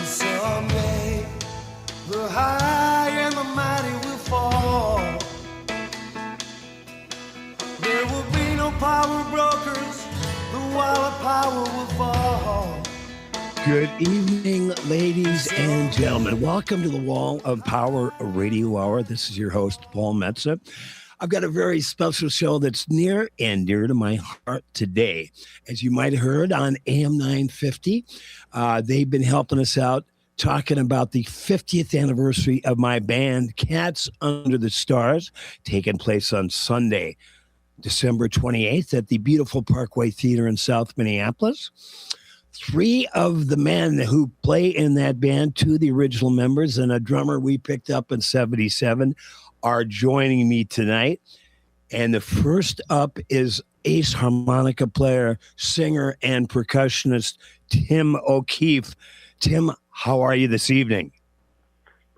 Someday, the high and the mighty will fall. There will be no power brokers, the wall of power will fall. Good evening, ladies and gentlemen. Welcome to the Wall of Power Radio Hour. This is your host, Paul Metsa. I've got a very special show that's near and dear to my heart today. As you might have heard on AM 950, they've been helping us out talking about the 50th anniversary of my band, Cats Under the Stars, taking place on Sunday, December 28th at the beautiful Parkway Theater in South Minneapolis. Three of the men who play in that band, two of the original members and a drummer we picked up in 77, are joining me tonight. And the first up is ace harmonica player, singer, and percussionist Tim O'Keefe. Tim, how are you this evening?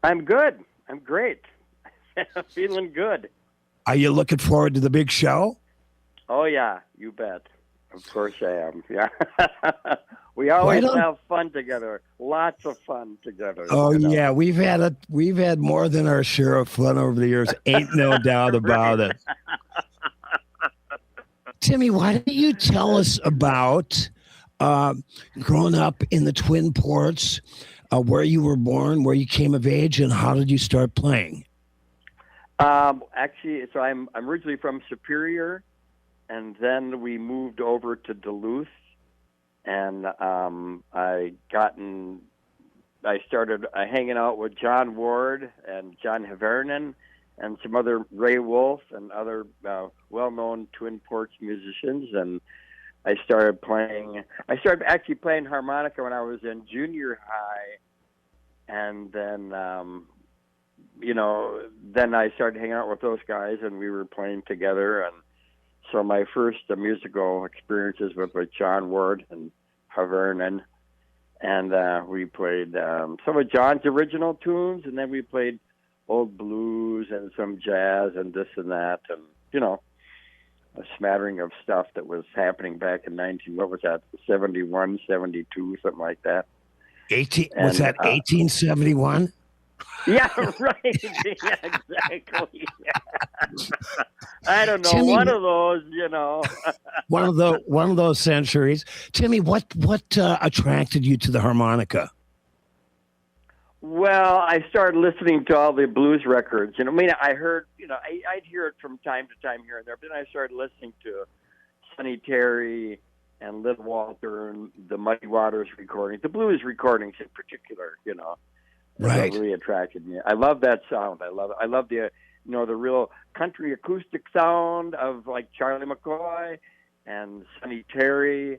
I'm good. I'm great. I'm feeling good. Are you looking forward to the big show? Oh, yeah, you bet. Of course I am. Yeah. We always have fun together. Lots of fun together. Oh, yeah. We've had more than our share of fun over the years. Ain't no doubt about it. Timmy, why don't you tell us about growing up in the Twin Ports, where you were born, where you came of age, and how did you start playing? Actually, so I'm originally from Superior, and then we moved over to Duluth, and I started hanging out with John Ward and John Havernan and some other Ray Wolf and other well-known Twin Ports musicians, and I started actually playing harmonica when I was in junior high, and then then I started hanging out with those guys, and we were playing together. And so my first musical experiences were with John Ward and Havernan, and we played some of John's original tunes, and then we played old blues and some jazz and this and that, and a smattering of stuff that was happening back in 71, 72, something like that. Was that 1871? Yeah, right. Yeah, exactly. Yeah. I don't know. Timmy, one of those, one of those centuries. Timmy, what attracted you to the harmonica? Well, I started listening to all the blues records. I heard, I'd hear it from time to time here and there, but then I started listening to Sonny Terry and Little Walter and the Muddy Waters recordings, the blues recordings in particular, Right. That really attracted me. I love that sound. I love the, the real country acoustic sound of like Charlie McCoy and Sonny Terry,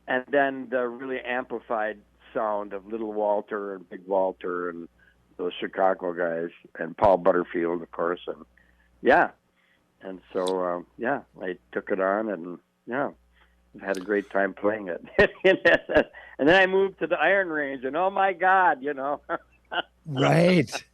and then the really amplified sound of Little Walter and Big Walter and those Chicago guys and Paul Butterfield, of course, and and so I took it on, and I've had a great time playing it. And then I moved to the Iron Range, and oh my God, Right.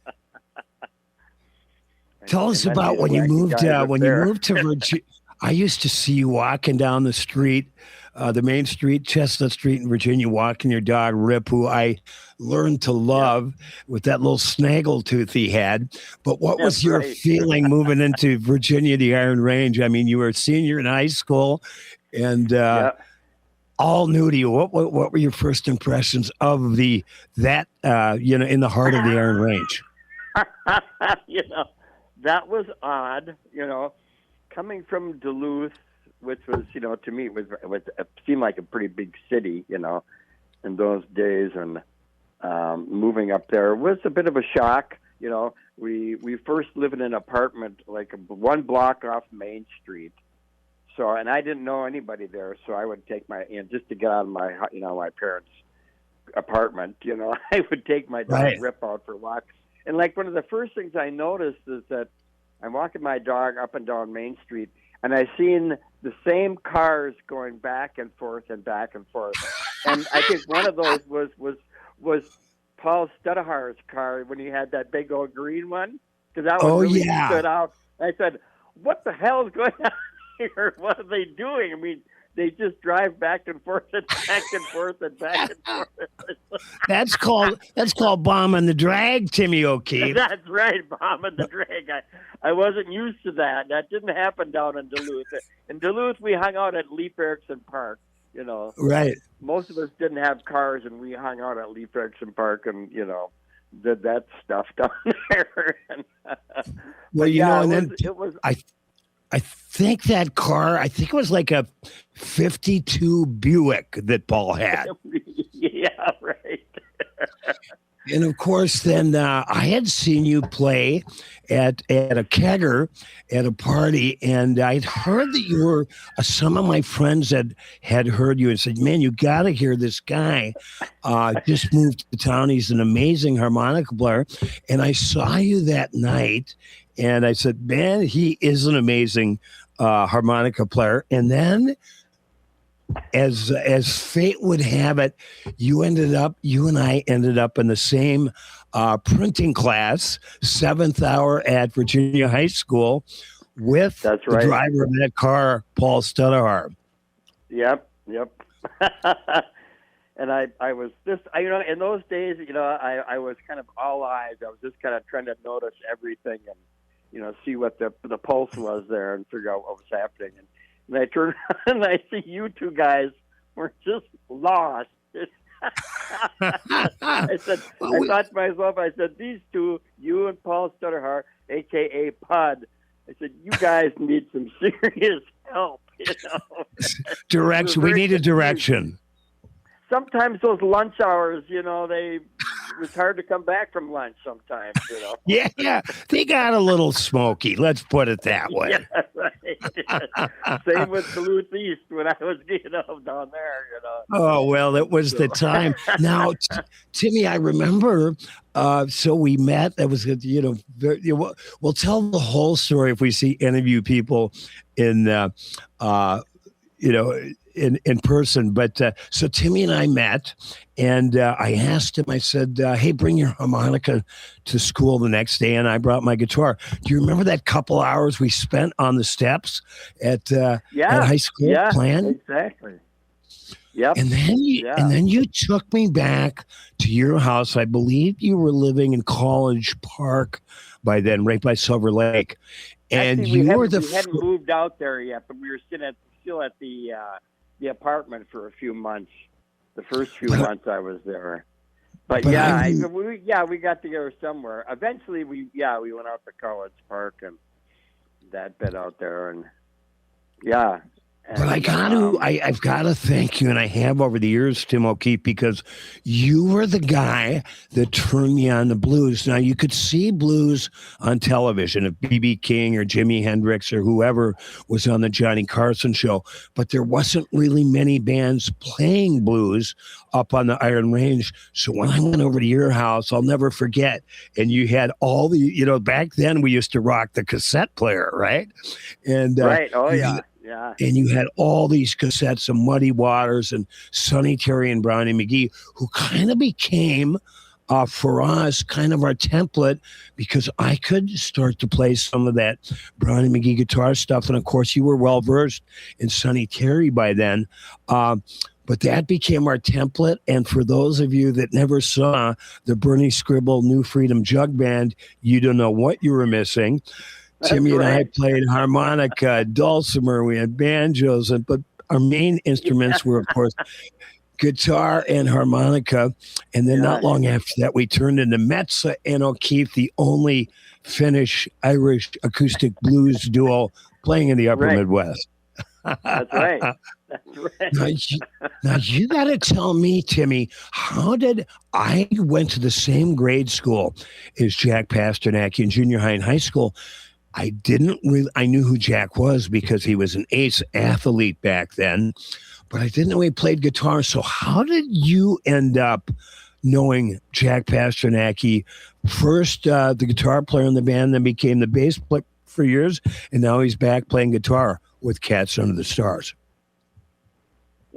Tell us about when you moved to Virginia. I used to see you walking down the street, the main street, Chestnut Street in Virginia, walking your dog Rip, who I learned to love with that little snaggletooth he had. But what was your feeling moving into Virginia, the Iron Range? I mean, you were a senior in high school, and all new to you. What were your first impressions of that in the heart of the Iron Range? That was odd. Coming from Duluth, which was to me it seemed like a pretty big city, in those days, and moving up there was a bit of a shock. We first lived in an apartment like one block off Main Street. So, and I didn't know anybody there, so I would take my, just to get out of my, my parents' apartment, I would take my dog Rip out for walks. And like one of the first things I noticed is that I'm walking my dog up and down Main Street, and I seen the same cars going back and forth and back and forth. And I think one of those was Paul Studehar's car when he had that big old green one, because that one really stood out. I said, "What the hell is going on here? What are they doing?" I mean, they just drive back and forth and back and forth and back and forth. That's called bombing the drag, Timmy O'Keefe. That's right, bombing the drag. I wasn't used to that. That didn't happen down in Duluth. In Duluth, we hung out at Leif Erikson Park. Right. Most of us didn't have cars, and we hung out at Leif Erikson Park, and did that stuff down there. Well, it was. I think that car. I think it was like a '52 Buick that Paul had. Yeah, right. And of course, then I had seen you play at a kegger at a party, and I'd heard that you were. Some of my friends had heard you and said, "Man, you got to hear this guy. Just moved to town. He's an amazing harmonica player." And I saw you that night, and I said, "Man, he is an amazing harmonica player." And then, as fate would have it, you and I ended up in the same printing class, 7th hour at Virginia High School, with the driver of that car, Paul Studahar. Yep. And I was just, in those days, I was kind of all eyes. I was just kind of trying to notice everything and, see what the pulse was there and figure out what was happening. And I turned around and I see you two guys were just lost. I thought to myself, these two, you and Paul Studahar, a.k.a. Pud, I said, you guys need some serious help, Direction. We need a direction. Sometimes those lunch hours, it was hard to come back from lunch sometimes, Yeah, they got a little smoky. Let's put it that way. Yeah, right. Same with Duluth East when I was, down there, Oh, well, it was the time. Now, Timmy, I remember, so we met. That was, we'll tell the whole story if we see any of you people in, in person. But so Timmy and I met, and I asked him, I said, hey, bring your harmonica to school the next day. And I brought my guitar. Do you remember that couple hours we spent on the steps at high school playing? Exactly. Yep. And then you took me back to your house. I believe you were living in College Park by then, right by Silver Lake. And actually, we hadn't moved out there yet, but we were still at the apartment for a few months. The first few months I was there. But we got together somewhere. Eventually, we went out to College Park and that bit out there, and yeah. But I've got to thank you, and I have over the years, Tim O'Keefe, because you were the guy that turned me on to blues. Now, you could see blues on television if B.B. King or Jimi Hendrix or whoever was on the Johnny Carson show, but there wasn't really many bands playing blues up on the Iron Range. So when I went over to your house, I'll never forget, and you had all the, back then we used to rock the cassette player, right? And right, oh yeah. Yeah. And you had all these cassettes of Muddy Waters and Sonny Terry and Brownie McGee, who kind of became, for us, kind of our template, because I could start to play some of that Brownie McGee guitar stuff. And, of course, you were well-versed in Sonny Terry by then. But that became our template. And for those of you that never saw the Bernie Scribble New Freedom Jug Band, you don't know what you were missing. Timmy and I played harmonica, dulcimer, we had banjos, but our main instruments were, of course, guitar and harmonica. And then not long after that, we turned into Metsa and O'Keefe, the only Finnish-Irish acoustic blues duo playing in the upper Midwest. That's right. That's right. Now you got to tell me, Timmy, how did I went to the same grade school as Jack Pasternacki in junior high and high school? I knew who Jack was because he was an ace athlete back then, but I didn't know he played guitar. So how did you end up knowing Jack Pasternacki? First, the guitar player in the band, then became the bass player for years, and now he's back playing guitar with Cats Under the Stars.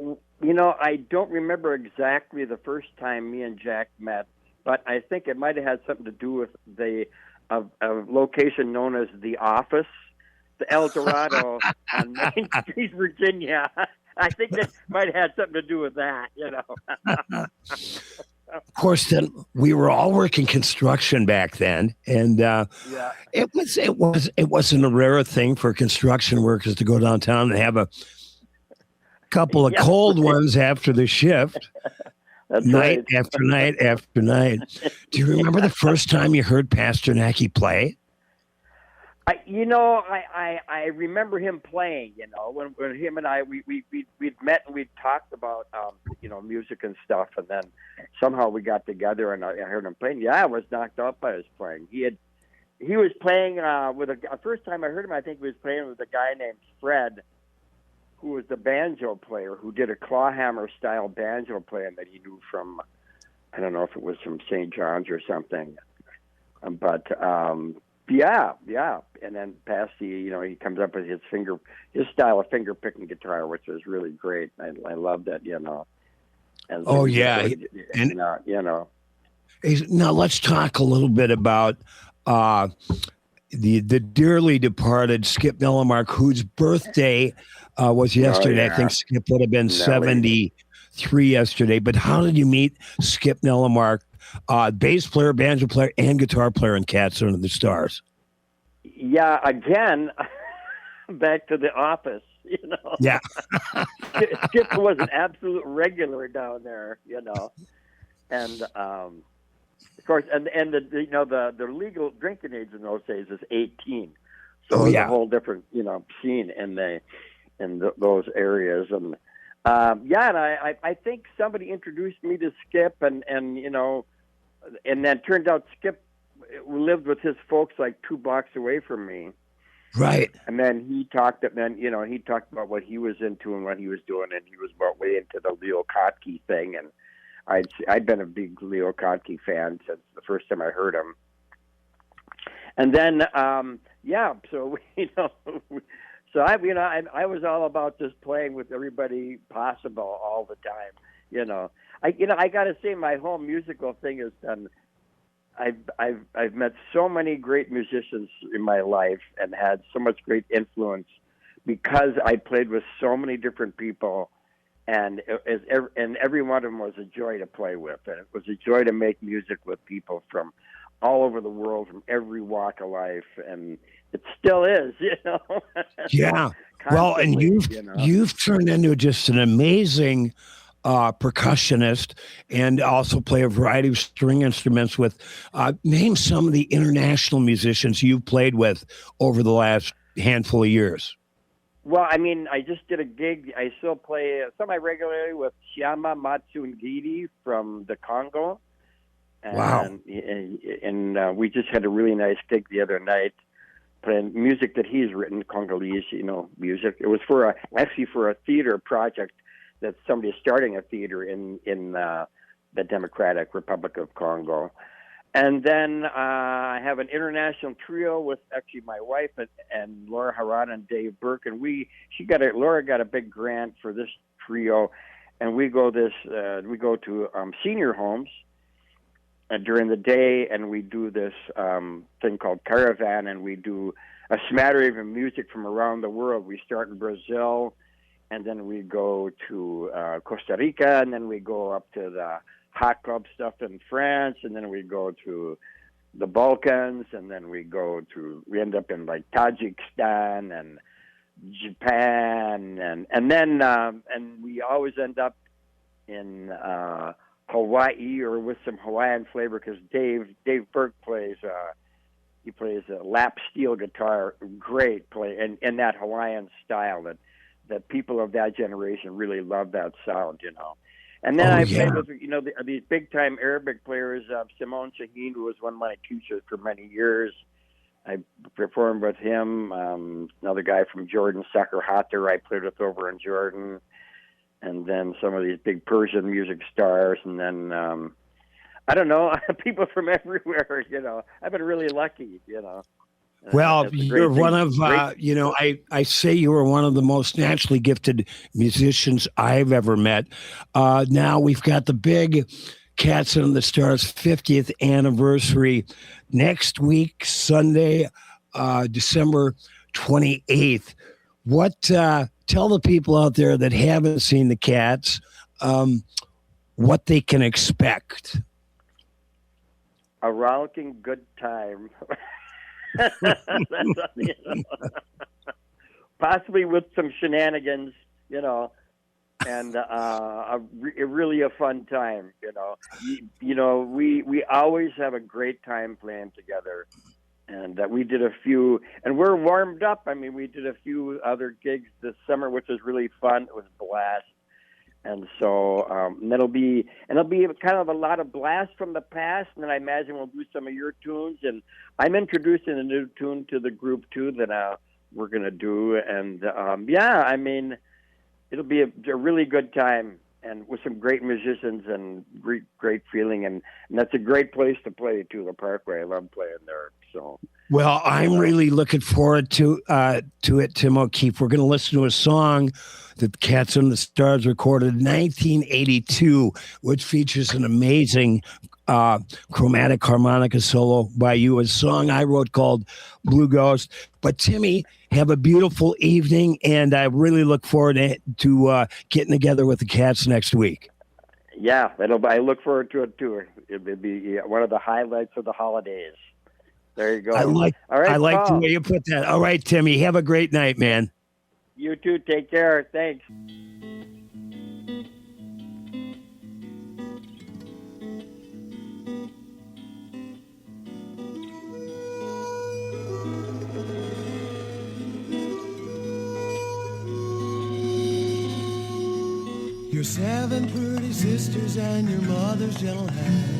I don't remember exactly the first time me and Jack met, but I think it might have had something to do with a location known as The Office, the El Dorado on Main Street, Virginia. I think that might have had something to do with that, Of course, then we were all working construction back then, and Yeah. it wasn't a rare thing for construction workers to go downtown and have a couple of Yeah. cold ones after the shift, That's night right. after night after night. Do you remember the first time you heard Pasternacki play? I remember him playing. When him and I we'd met and we'd talked about music and stuff, and then somehow we got together and I heard him playing. Yeah, I was knocked out by his playing. He was playing with a first time I heard him. I think he was playing with a guy named Fred, who was the banjo player who did a clawhammer style banjo playing that he knew from, I don't know if it was from St. John's or something, but. Yeah. And then Pasty, he comes up with his style of finger picking guitar, which was really great. I love that, And Oh, yeah. Now let's talk a little bit about the dearly departed Skip Nelamark, whose birthday was yesterday. yeah. I think Skip would have been 73 yesterday. But how did you meet Skip Nelamark? Bass player, banjo player, and guitar player in Cats Under the Stars. Yeah, again, back to the office, Yeah. Skip was an absolute regular down there, and of course, and the legal drinking age in those days is 18, so it's a whole different scene in those areas, and and I think somebody introduced me to Skip, and then turned out Skip lived with his folks like 2 blocks away from me. Right. And then he talked about what he was into and what he was doing, and he was way into the Leo Kottke thing, and I'd been a big Leo Kottke fan since the first time I heard him. And then so so I was all about just playing with everybody possible all the time. I got to say my whole musical thing is done. I've met so many great musicians in my life and had so much great influence because I played with so many different people, and every one of them was a joy to play with, and it was a joy to make music with people from all over the world, from every walk of life, and it still is, Yeah. Well, and you've turned into just an amazing percussionist, and also play a variety of string instruments with. Name some of the international musicians you've played with over the last handful of years. Well, I just did a gig. I still play semi-regularly with Shyama Matsungiri from the Congo. And, wow. And we just had a really nice gig the other night, playing music that he's written, Congolese, music. It was actually for a theater project that somebody's starting a theater in the Democratic Republic of Congo. And then I have an international trio with actually my wife and Laura Haran and Dave Burke. And Laura got a big grant for this trio, and we go to senior homes during the day, and we do this thing called Caravan, and we do a smattering of music from around the world. We start in Brazil, and then we go to Costa Rica, and then we go up to the hot club stuff in France, and then we go to the Balkans, and then we end up in like Tajikistan and Japan, and we always end up in Hawaii or with some Hawaiian flavor, because Dave Burke plays a lap steel guitar, great play, and that Hawaiian style that people of that generation really love that sound, And then I played with these big time Arabic players, Simon Shaheen, who was one of my teachers for many years. I performed with him. Another guy from Jordan, Sakar Hatter, I played with over in Jordan. And then some of these big Persian music stars, and then I don't know, people from everywhere. I've been really lucky. Well, you're one of I say you are one of the most naturally gifted musicians I've ever met. Now we've got the big Cats Under the Stars 50th anniversary next week, Sunday, December 28th. What tell the people out there that haven't seen the Cats what they can expect. A rollicking good time. Possibly with some shenanigans, and really a fun time. We always have a great time playing together, and we did a few, and we're warmed up. I mean, we did a few other gigs this summer, which was really fun. It was a blast. And so it'll be kind of a lot of blasts from the past, and then I imagine we'll do some of your tunes. And I'm introducing a new tune to the group too that we're going to do. And it'll be a really good time, and with some great musicians and great feeling. And that's a great place to play too, the Parkway. I love playing there. So. Well, I'm really looking forward to it, Tim O'Keefe. We're going to listen to a song that the Cats and the Stars recorded in 1982, which features an amazing chromatic harmonica solo by you, a song I wrote called Blue Ghost. But Timmy, have a beautiful evening, and I really look forward to getting together with the Cats next week. Yeah, I look forward to it too. It'll be one of the highlights of the holidays. There you go. I like Paul. the way you put that. All right, Timmy, have a great night, man. You too. Take care. Thanks. Your 7 pretty sisters and your mother's gentle hand.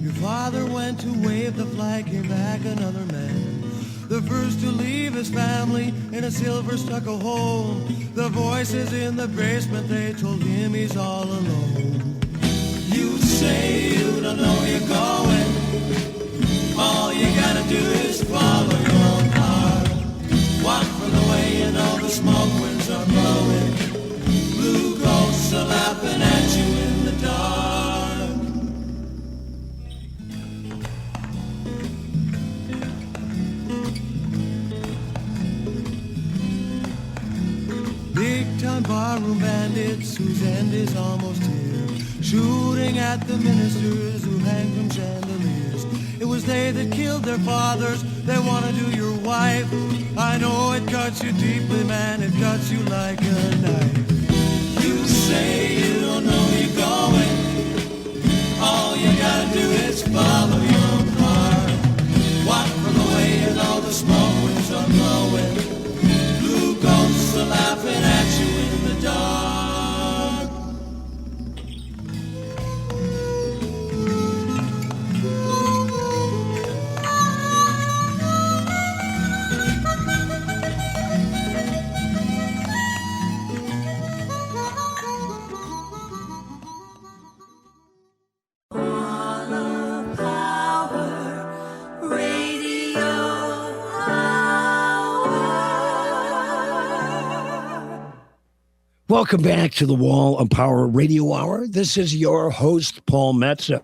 Your father went to wave the flag, came back another man. The first to leave his family in a silver stucco home. The voices in the basement, they told him he's all alone. You say you don't know you're going. All you gotta do is follow your own heart. Walk from the way you know the smoke winds are blowing. Blue ghosts are laughing at you in the dark. Big-time barroom bandits whose end is almost here, shooting at the ministers who hang from chandeliers. It was they that killed their fathers, they want to do your wife. I know it cuts you deeply, man, it cuts you like a knife. You say you don't know you're going. All you gotta do is follow your own heart. Walk from the way you know the smoke winds are blowing. Blue ghosts are laughing at you in the dark. Welcome back to the Wall of Power Radio Hour. This is your host, Paul Metsa.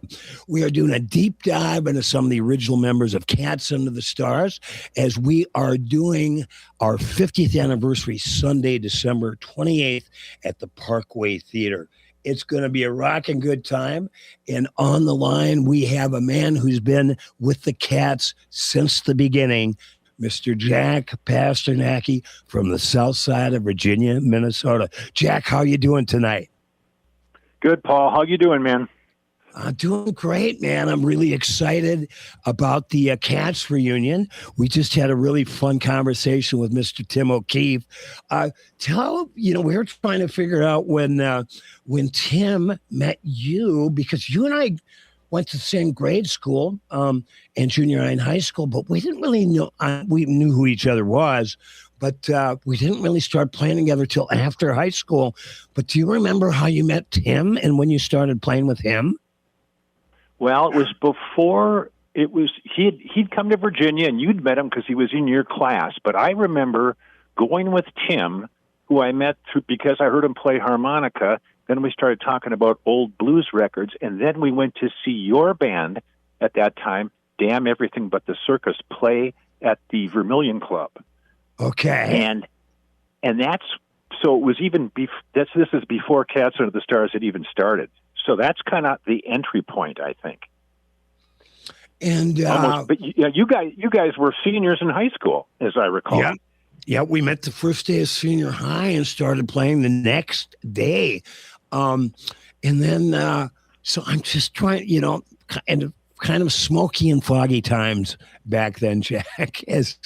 We are doing a deep dive into some of the original members of Cats Under the Stars as we are doing our 50th anniversary Sunday, December 28th at the Parkway Theater. It's going to be a rocking good time. And on the line, we have a man who's been with the Cats since the beginning, Mr. Jack Pasternacki from the south side of Virginia, Minnesota. Jack, how you doing tonight? Good, Paul. How you doing, man? Doing great, man. I'm really excited about the Cats reunion. We just had a really fun conversation with Mr. Tim O'Keefe. We were trying to figure out when Tim met you, because you and I went to the same grade school and junior high and high school, but we didn't really know, we knew who each other was, but we didn't really start playing together till after high school. But do you remember how you met Tim and when you started playing with him? Well, it was before he'd come to Virginia and you'd met him because he was in your class. But I remember going with Tim, who I met because I heard him play harmonica. Then we started talking about old blues records, and then we went to see your band at that time, Damn Everything But the Circus, play at the Vermilion Club. Okay. And that's So it was even this is before Cats Under the Stars had even started. So that's kind of the entry point, I think. And but you guys were seniors in high school, as I recall. Yeah, we met the first day of senior high and started playing the next day. And then, so I'm just trying, kind of smoky and foggy times back then, Jack, as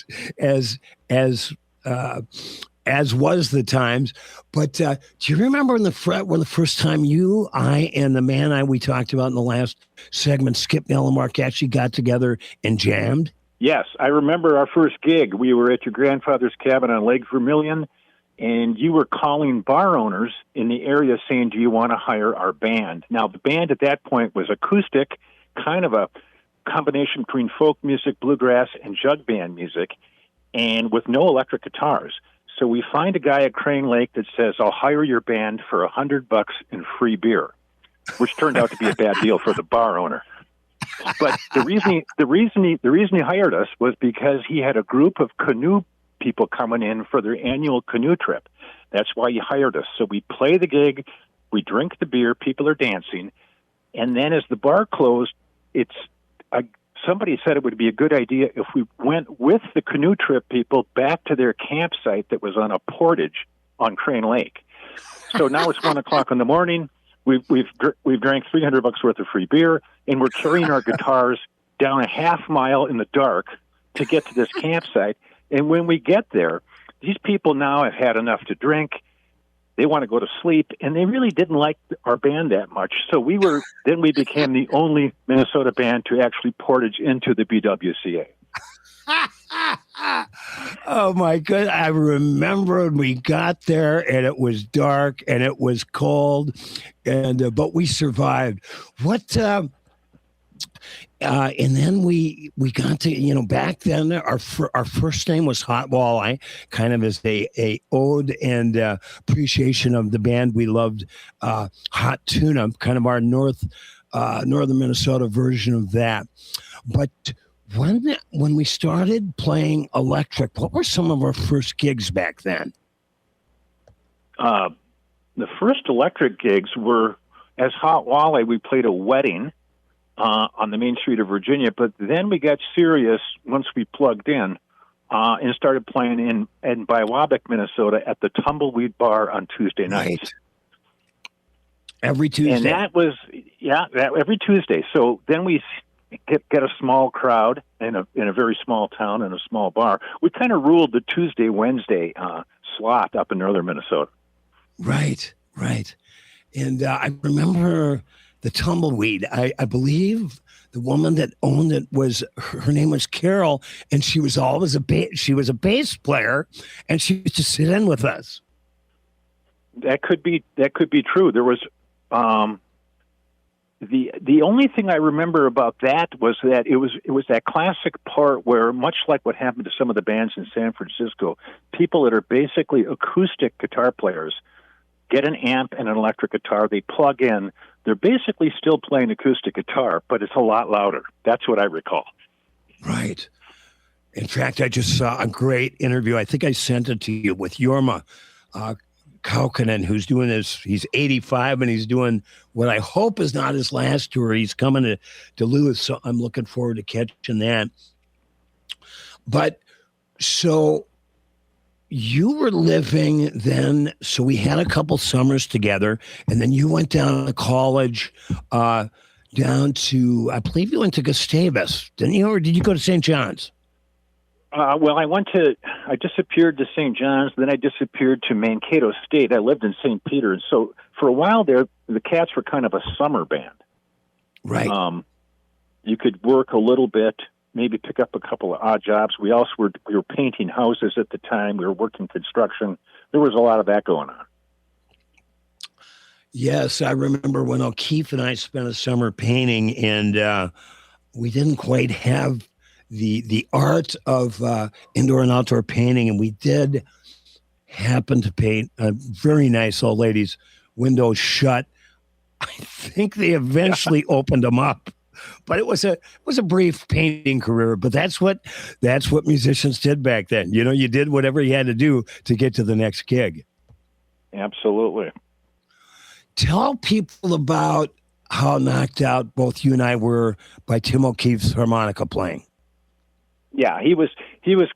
was the times. But do you remember when the first time you, I, and the man we talked about in the last segment, Skip Nelamark, actually got together and jammed? Yes, I remember our first gig. We were at your grandfather's cabin on Lake Vermilion, and you were calling bar owners in the area saying, do you want to hire our band? Now, the band at that point was acoustic, kind of a combination between folk music, bluegrass, and jug band music, and with no electric guitars. So we find a guy at Crane Lake that says, I'll hire your band for $100 and free beer, which turned out to be a bad deal for the bar owner. But the reason he hired us was because he had a group of canoe people coming in for their annual canoe trip. That's why he hired us. So we play the gig, we drink the beer, people are dancing, and then as the bar closed, somebody said it would be a good idea if we went with the canoe trip people back to their campsite that was on a portage on Crane Lake. So now it's 1:00 in the morning. We've drank $300 worth of free beer, and we're carrying our guitars down a half mile in the dark to get to this campsite. And when we get there, these people now have had enough to drink. They want to go to sleep, and they really didn't like our band that much. So we became the only Minnesota band to actually portage into the BWCA. Oh my God. I remember when we got there and it was dark and it was cold, and but we survived. And then we got to, back then our first name was Hot Walleye, kind of as a ode and appreciation of the band we loved, Hot Tuna, kind of our northern Minnesota version of that. But when we started playing electric, what were some of our first gigs back then? The first electric gigs were, as Hot Walleye, we played a wedding on the main street of Virginia, but then we got serious once we plugged in and started playing in Biwabic, Minnesota at the Tumbleweed Bar on Tuesday nights. Right. Every Tuesday. And that was, every Tuesday. So then we get a small crowd in a very small town in a small bar. We kind of ruled the Tuesday, Wednesday slot up in northern Minnesota. Right. And I remember the Tumbleweed. I believe the woman that owned it her name was Carol, and she was always she was a bass player, and she used to sit in with us. That could be true. There was the only thing I remember about that was that it was that classic part where, much like what happened to some of the bands in San Francisco, people that are basically acoustic guitar players get an amp and an electric guitar, they plug in, they're basically still playing acoustic guitar, but it's a lot louder. That's what I recall. Right. In fact, I just saw a great interview. I think I sent it to you with Jorma Kaukonen, who's doing this. He's 85 and he's doing what I hope is not his last tour. He's coming to Duluth, so I'm looking forward to catching that. But so you were living then, so we had a couple summers together, and then you went down to college, down to, I believe you went to Gustavus, didn't you? Or did you go to St. John's? Well, I disappeared to St. John's, then I disappeared to Mankato State. I lived in St. Peter. And so for a while there, the Cats were kind of a summer band. Right. You could work a little bit, maybe pick up a couple of odd jobs. We were painting houses at the time. We were working construction. There was a lot of that going on. Yes, I remember when O'Keefe and I spent a summer painting, and we didn't quite have the art of indoor and outdoor painting, and we did happen to paint a very nice old lady's windows shut. I think they eventually opened them up. But it was a brief painting career, but that's what musicians did back then. You did whatever you had to do to get to the next gig. Absolutely. Tell people about how knocked out both you and I were by Tim O'Keefe's harmonica playing. Yeah, he was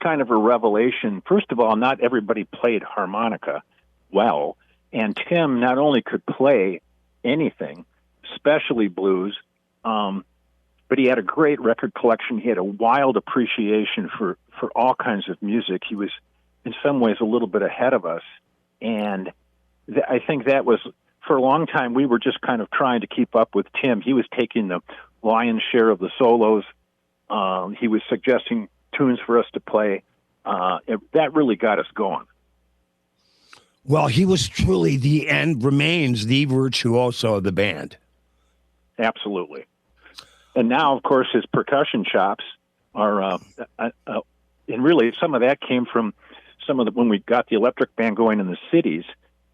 kind of a revelation. First of all, not everybody played harmonica well, and Tim not only could play anything, especially blues, but he had a great record collection. He had a wild appreciation for all kinds of music. He was, in some ways, a little bit ahead of us, and I think that was, for a long time, we were just kind of trying to keep up with Tim. He was taking the lion's share of the solos. He was suggesting tunes for us to play. That really got us going. Well, he was truly remains the virtuoso of the band. Absolutely. And now, of course, his percussion chops are, and really some of that came from when we got the electric band going in the cities.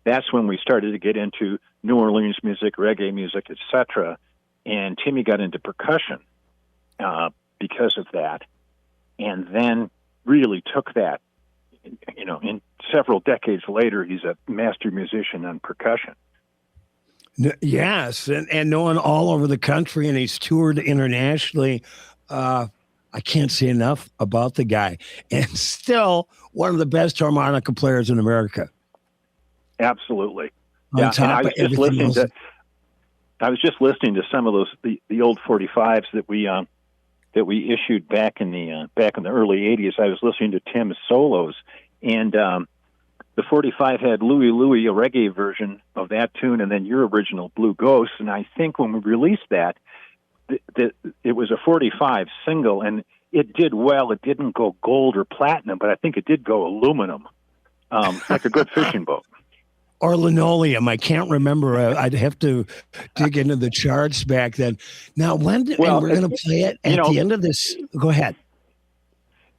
That's when we started to get into New Orleans music, reggae music, etc. And Timmy got into percussion because of that, and then really took that. In several decades later, he's a master musician on percussion. Yes, and known all over the country, and he's toured internationally. I can't say enough about the guy, and still one of the best harmonica players in America. Absolutely. On top I of everything else. I was just listening to some of those the old 45s that we issued back in the early 80s. I was listening to Tim's solos, and the 45 had Louie Louie, a reggae version of that tune, and then your original Blue Ghost. And I think when we released that, it was a 45 single, and it did well. It didn't go gold or platinum, but I think it did go aluminum, like a good fishing boat. Or linoleum. I can't remember. I'd have to dig into the charts back then. Now, we're going to play it at the end of this. Go ahead.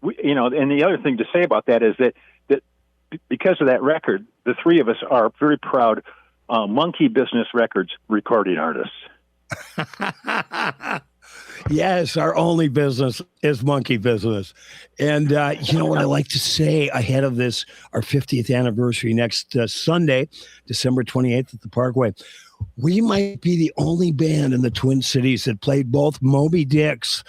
And the other thing to say about that is that because of that record, the three of us are very proud Monkey Business Records recording artists. Yes, our only business is monkey business. And what I like to say ahead of this, our 50th anniversary next Sunday, December 28th at the Parkway, we might be the only band in the Twin Cities that played both Moby Dick's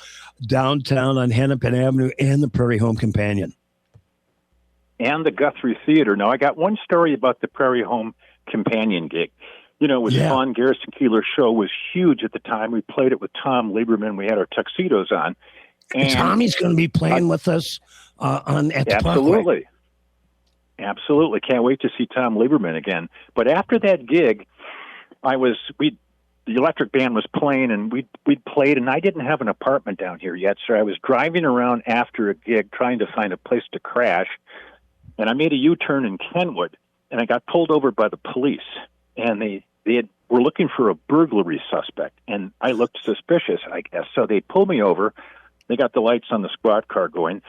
downtown on Hennepin Avenue and the Prairie Home Companion. And the Guthrie Theater. Now, I got one story about the Prairie Home Companion gig. It was fun. Garrison Keillor's show was huge at the time. We played it with Tom Lieberman. We had our tuxedos on. And Tommy's going to be playing with us at the Parkway. Absolutely. Can't wait to see Tom Lieberman again. But after that gig, the electric band was playing, and we'd played, and I didn't have an apartment down here yet, so I was driving around after a gig trying to find a place to crash, and I made a U-turn in Kenwood, and I got pulled over by the police, and they were looking for a burglary suspect, and I looked suspicious, I guess. So they pulled me over. They got the lights on the squad car going.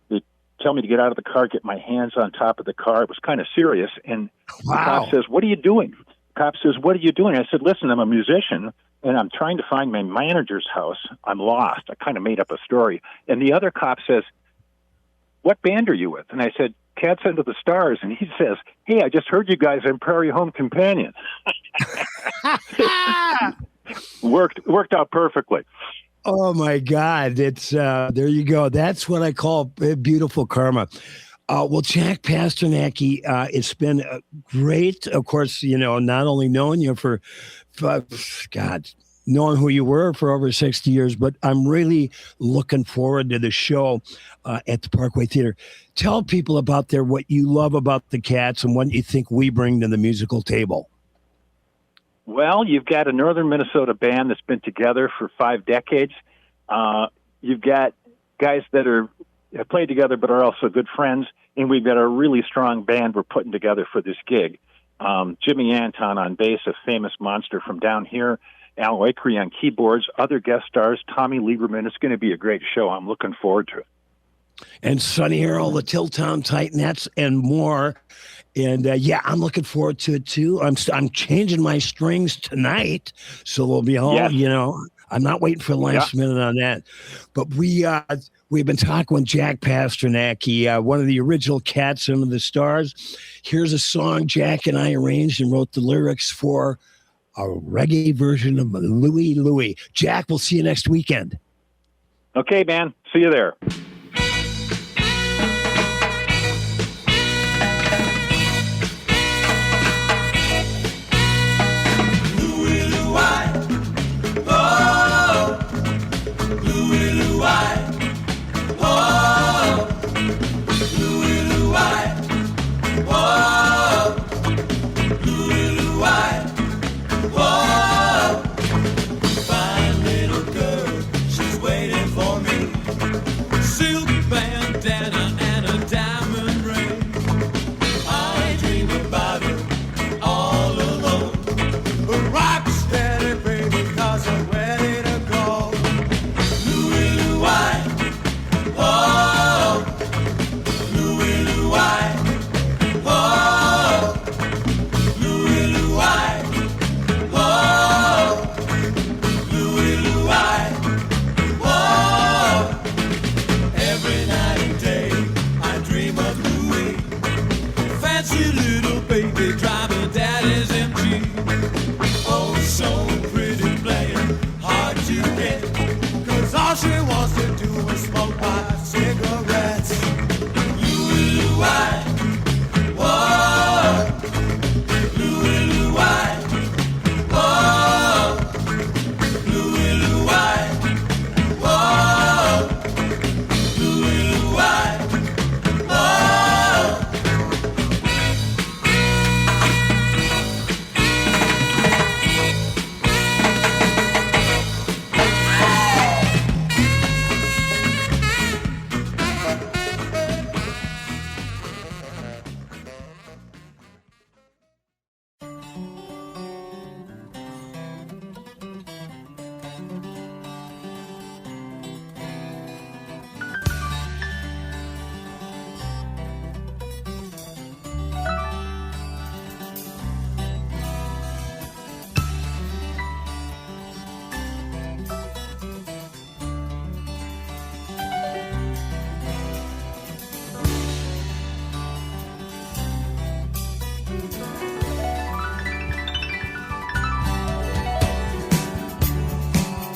They tell me to get out of the car, get my hands on top of the car. It was kind of serious. And the cop says, "What are you doing?" The cop says, "What are you doing?" I said, "Listen, I'm a musician, and I'm trying to find my manager's house. I'm lost." I kind of made up a story. And the other cop says, "What band are you with?" And I said, "Cats Under the Stars." And he says, "Hey, I just heard you guys in Prairie Home Companion." Worked out perfectly. Oh my God. It's there you go. That's what I call beautiful karma. Well, Jack Pasternacki, it's been great. Of course, not only knowing you for knowing who you were for over 60 years, but I'm really looking forward to the show at the Parkway Theater. Tell people about what you love about the Cats and what you think we bring to the musical table. Well, you've got a Northern Minnesota band that's been together for 5 decades. You've got guys that have played together but are also good friends, and we've got a really strong band we're putting together for this gig. Jimmy Anton on bass, a famous monster from down here, Al Wakry on keyboards, other guest stars, Tommy Lieberman. It's going to be a great show. I'm looking forward to it. And Sonny Earl, the Tilltown Titanettes, and more. And I'm looking forward to it too. I'm changing my strings tonight, so we'll be all, I'm not waiting for the last minute on that. But we've been talking with Jack Pasternacki, one of the original Cats Under the Stars. Here's a song Jack and I arranged and wrote the lyrics for, a reggae version of Louie Louie. Jack, we'll see you next weekend. Okay, man. See you there.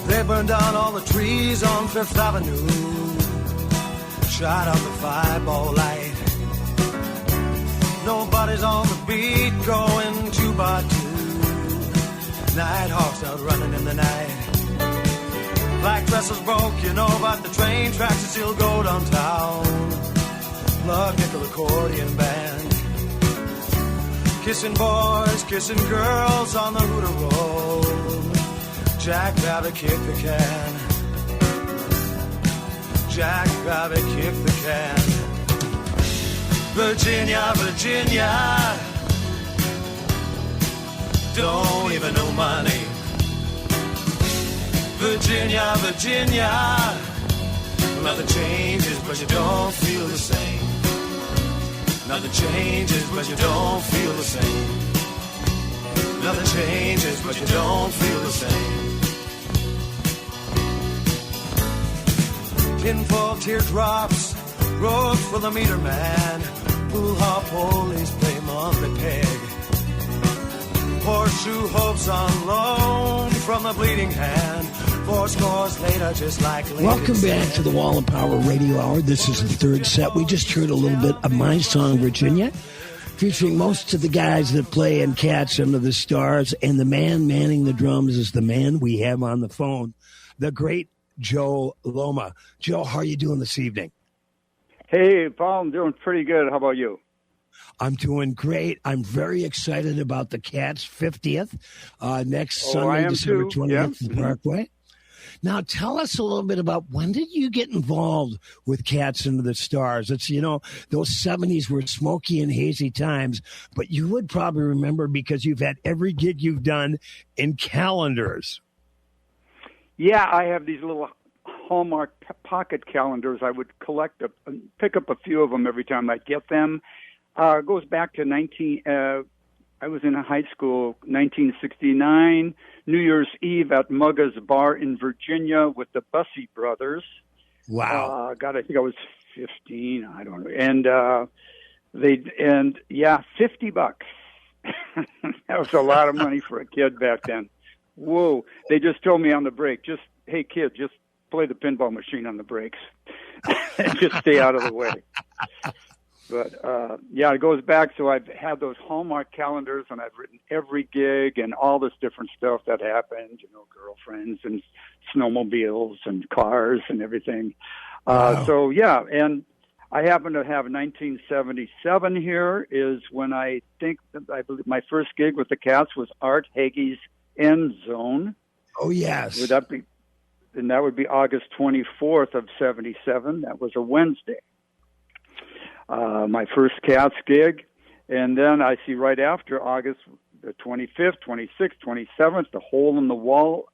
They burned down all the trees on Fifth Avenue, shot out the fireball light. Nobody's on the beat going 2 by 2. Nighthawks out running in the night. Black dresses broke, you know, but the train tracks that still go downtown. Love nickel accordion band, kissing boys, kissing girls on the Hooter Road. Jack Rabbit kicked the can. Jack Rabbit kicked the can. Virginia, Virginia, don't even know money. Virginia, Virginia, nothing changes but you don't feel the same. Nothing changes but you don't feel the same. Nothing changes but you don't feel the same. Tinfoil teardrops, ropes for the meter man, pool hall police play monthly peg. Horseshoe hopes on loan from the bleeding hand. 4 scores later, just like Lincoln Welcome back said. to the Wall of Power Radio Hour. This is the third set. We just heard a little bit of my song, Virginia, featuring most of the guys that play in Cats Under the Stars. And the man manning the drums is the man we have on the phone, the great Joe Luoma. Joe, how are you doing this evening? Hey, Paul, I'm doing pretty good. How about you? I'm doing great. I'm very excited about the Cats' 50th next Sunday, December 20th in Parkway. Now, tell us a little bit about when did you get involved with Cats Under the Stars? It's, you know, those 70s were smoky and hazy times, but you would probably remember because you've had every gig you've done in calendars. Yeah, I have these little Hallmark pocket calendars. I would pick up a few of them every time I get them. It goes back to I was in high school, 1969, New Year's Eve at Mugga's Bar in Virginia with the Bussey brothers. Wow. God, I think I was 15. I don't know. And $50. That was a lot of money for a kid back then. Whoa! They just told me on the break, hey kid, just play the pinball machine on the breaks, and just stay out of the way. But it goes back. So I've had those Hallmark calendars, and I've written every gig and all this different stuff that happened. Girlfriends and snowmobiles and cars and everything. Wow. And I happen to have 1977 here is when I believe my first gig with the Cats was Art Hagee's End Zone. Oh, yes. And that would be August 24th of 77. That was a Wednesday. My first Cats gig. And then I see right after August the 25th, 26th, 27th, the Hole in the Wall.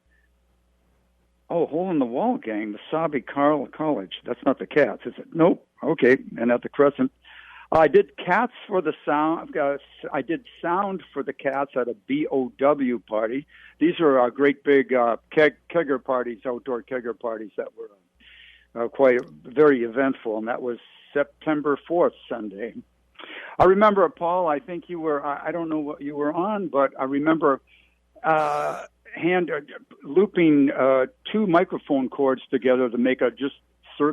Oh, Hole in the Wall gang, the Sabi College. That's not the Cats, is it? Nope. Okay. And at the Crescent. I did Cats for the sound. I did sound for the Cats at a BOW party. These are great big kegger parties, outdoor kegger parties that were very eventful, and that was September 4th, Sunday. I remember, Paul, I think you were, I don't know what you were on, but I remember looping two microphone cords together to make a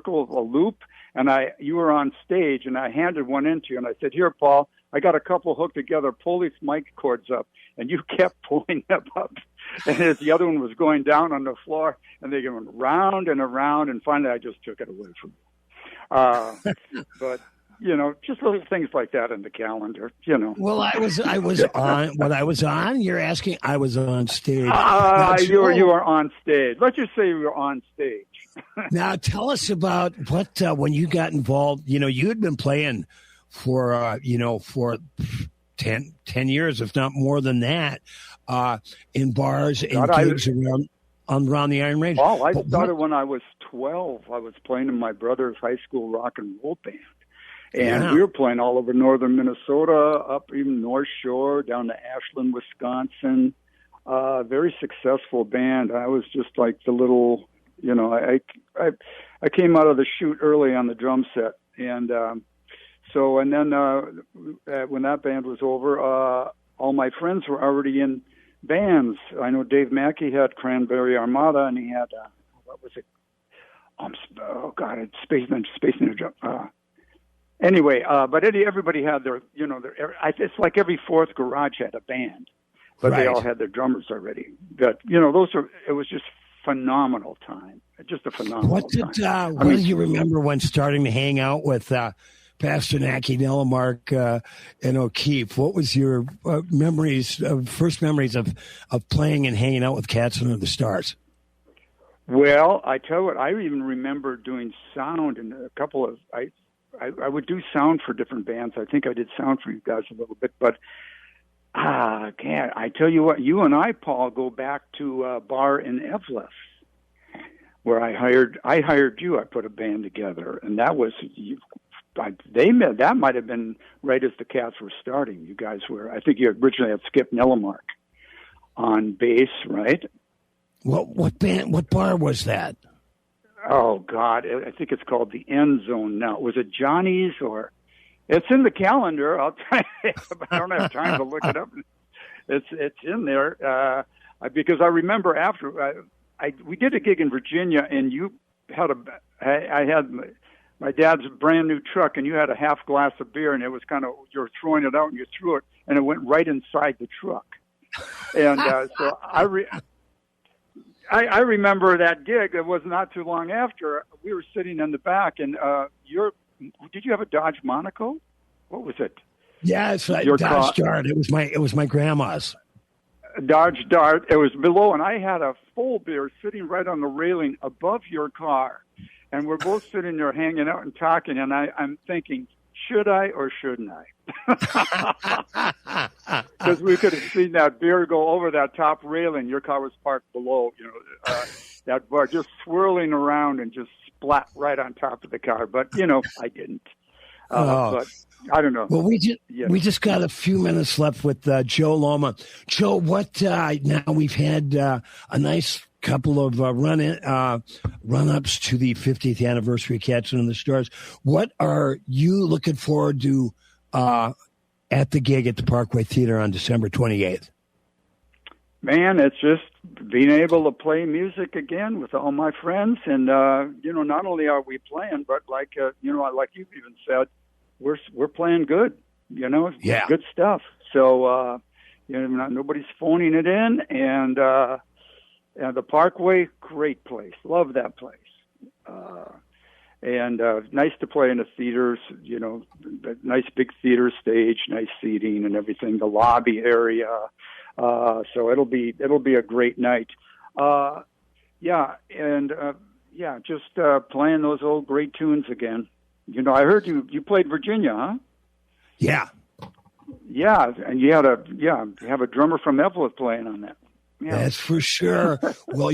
loop. And you were on stage, and I handed one into you, and I said, "Here, Paul, I got a couple hooked together. Pull these mic cords up." And you kept pulling them up, and as the other one was going down on the floor, and they went round and around, and finally I just took it away from you. But just little things like that in the calendar. Well, I was on. What I was on? You're asking? I was on stage. You were on stage. Let's just say you were on stage. Now, tell us about what when you got involved. You had been playing for 10 years, if not more than that, in bars and gigs around the Iron Range. Oh, I started when I was 12. I was playing in my brother's high school rock and roll band. And we were playing all over northern Minnesota, up even North Shore, down to Ashland, Wisconsin. Very successful band. I was just like the little, I came out of the chute early on the drum set. And then when that band was over, all my friends were already in bands. I know Dave Mackey had Cranberry Armada, and he had, what was it? Space Ninja. Anyway, but everybody had their, it's like every fourth garage had a band, but They all had their drummers already. But, it was just phenomenal time. Just a phenomenal time. What do you remember when starting to hang out with Pasternacki, Nelamark, and O'Keefe? What was your first memories of playing and hanging out with Cats Under the Stars? Well, I tell you what, I even remember doing sound in a couple of, I would do sound for different bands. I think I did sound for you guys a little bit, but I tell you what, you and I, Paul, go back to a bar in Evlith where I hired you. I put a band together, and that was that might have been right as the Cats were starting. You guys were, I think you originally had Skip Nelamark on bass, right? What bar was that? Oh, God, I think it's called the End Zone now. Was it Johnny's or... It's in the calendar. I'll tell you. I don't have time to look it up. It's in there because I remember after we did a gig in Virginia, and you had I had my dad's brand new truck, and you had a half glass of beer, and it was kind of, you were throwing it out, and you threw it, and it went right inside the truck. And so I remember that gig. It was not too long after. We were sitting in the back, and did you have a Dodge Monaco? What was it? Yeah, it's like Dodge Dart. It was my grandma's. Dodge Dart. It was below, and I had a full beer sitting right on the railing above your car. And we're both sitting there hanging out and talking, and I'm thinking, should I or shouldn't I? Because we could have seen that beer go over that top railing. Your car was parked below, that bar just swirling around and just splat right on top of the car. But, I didn't. But I don't know. Well, we just got a few minutes left with Joe Luoma. Joe, what now we've had a nice couple of run-ups to the 50th anniversary of Cats and the Stars. What are you looking forward to at the gig at the Parkway Theater on December 28th? Man, it's just being able to play music again with all my friends, and not only are we playing, but like like you've even said, we're playing good, good stuff. So nobody's phoning it in, and the Parkway, great place, love that place, and nice to play in the theaters, nice big theater stage, nice seating and everything, the lobby area. So it'll be a great night. Just playing those old great tunes again. I heard you played Virginia, huh? Yeah. Yeah, and you have a drummer from Evelyn playing on that. Yeah. That's for sure. Well,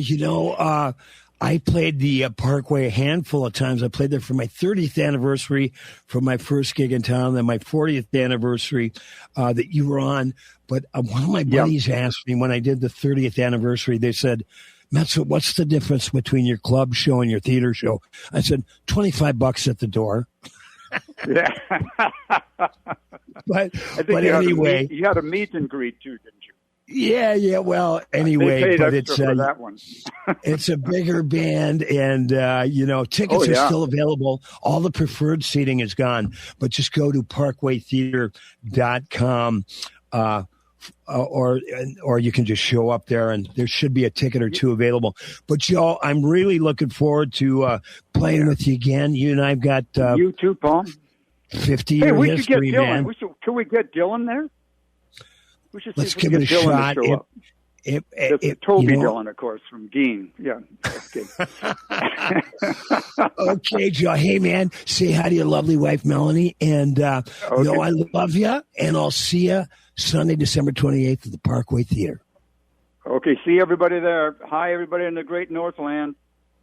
I played the Parkway a handful of times. I played there for my 30th anniversary for my first gig in town, then my 40th anniversary that you were on. But one of my buddies asked me when I did the 30th anniversary, they said, Metsa, what's the difference between your club show and your theater show? I said, $25 at the door. Yeah. but anyway. You had a meet and greet too, didn't you? Yeah. Well, anyway, but it's for that one. It's a bigger band, and tickets are still available. All the preferred seating is gone, but just go to parkwaytheater.com, or you can just show up there, and there should be a ticket or two available. But Joe, I'm really looking forward to playing with you again. You and I've got you too, Paul. 50-year history, man. Can we get Dylan there? Let's give it a shot. Toby Dylan, of course, from Dean. Yeah. Okay. Okay, Joe. Hey, man, say hi to your lovely wife, Melanie. And, I love you. And I'll see you Sunday, December 28th at the Parkway Theater. Okay. See everybody there. Hi, everybody in the Great Northland.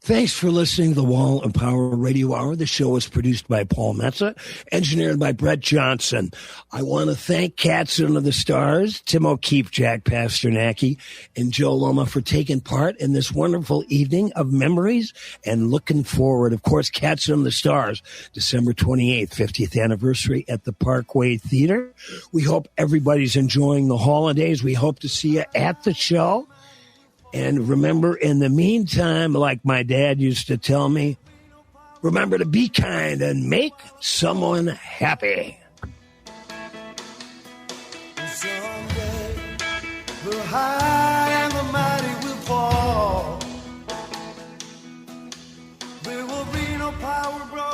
Thanks for listening to the Wall and Power Radio Hour. The show was produced by Paul Metsa, engineered by Brett Johnson. I want to thank Cats Under the Stars, Tim O'Keefe, Jack Pasternacki, and Joe Luoma for taking part in this wonderful evening of memories and looking forward. Of course, Cats Under the Stars, December 28th, 50th anniversary at the Parkway Theater. We hope everybody's enjoying the holidays. We hope to see you at the show. And remember, in the meantime, like my dad used to tell me, remember to be kind and make someone happy. Someday, the high and the mighty will fall. There will be no power broad.